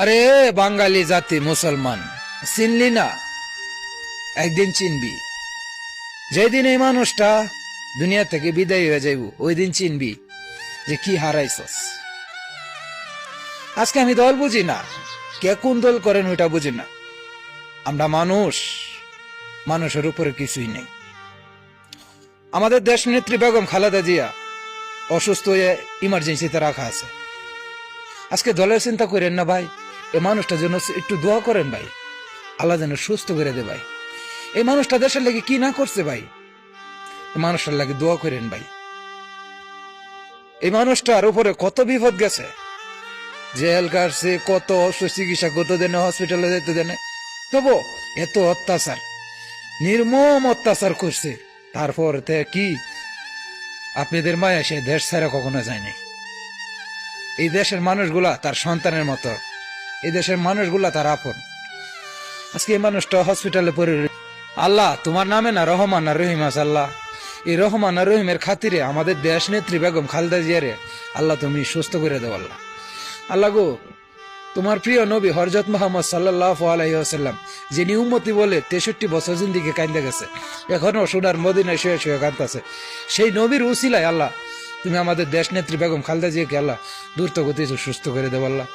আরে বাঙালি জাতি মুসলমান, চিনলি না? একদিন চিনবি। যেদিন এই মানুষটা দুনিয়া থেকে বিদায় হয়ে যাইব, ওই দিন চিনবি যে কি হারাইছস। আজকে আমি দল বুঝি না, কে কোন দল করেন ওইটা বুঝি না। আমরা মানুষ, মানুষের উপরে কিছুই নেই। আমাদের দেশ নেত্রী বেগম খালেদা জিয়া অসুস্থ হয়ে ইমার্জেন্সিতে রাখা আছে। আজকে দলের চিন্তা করেন না ভাই, এই মানুষটার জন্য একটু দোয়া করেন ভাই, আল্লাহ যেন সুস্থ করে দে ভাই। এই মানুষটা দেশের লাগে কি না করছে ভাই, এই মানুষটার লাগে দোয়া করেন ভাই। এই মানুষটার উপরে কত বিপদ গেছে, জেল কাটছে, কত চিকিৎসা করতে দেনে, হসপিটালে যেতে দেনে, তবু এত অত্যাচার, নির্মম অত্যাচার করছে। তারপর কি আপনাদের মায়া সে দেশ ছাড়া কখনো যায়নি। এই দেশের মানুষগুলা তার সন্তানের মতো, এই দেশের মানুষগুলা তার আপন। আজকে এই মানুষটা হসপিটালে পড়ে। আল্লাহ তোমার নামে না রহমান আর রহিম আছে আল্লাহ, এই রহমান আর রহিমের খাতিরে আমাদের দেশ নেত্রী বেগম খালেদা জিয়ারে আল্লাহ তুমি সুস্থ করে দেও আল্লাহ। আল্লাহ গো, তোমার প্রিয় নবী হযরত মুহাম্মদ সাল্লাল্লাহু আলাইহি ওয়াসাল্লাম যিনি উম্মতি বলে 63 বছর জিন্দেগি কান্দে গেছে, এখনো সোনার মদিনায় শুয়ে শুয়ে কাঁদতেছে, সেই নবীর উসিলায় আল্লাহ তুমি আমাদের দেশ নেত্রী বেগম খালেদা জিয়াকে আল্লাহ দ্রুত গতিতে সুস্থ করে দেও আল্লাহ।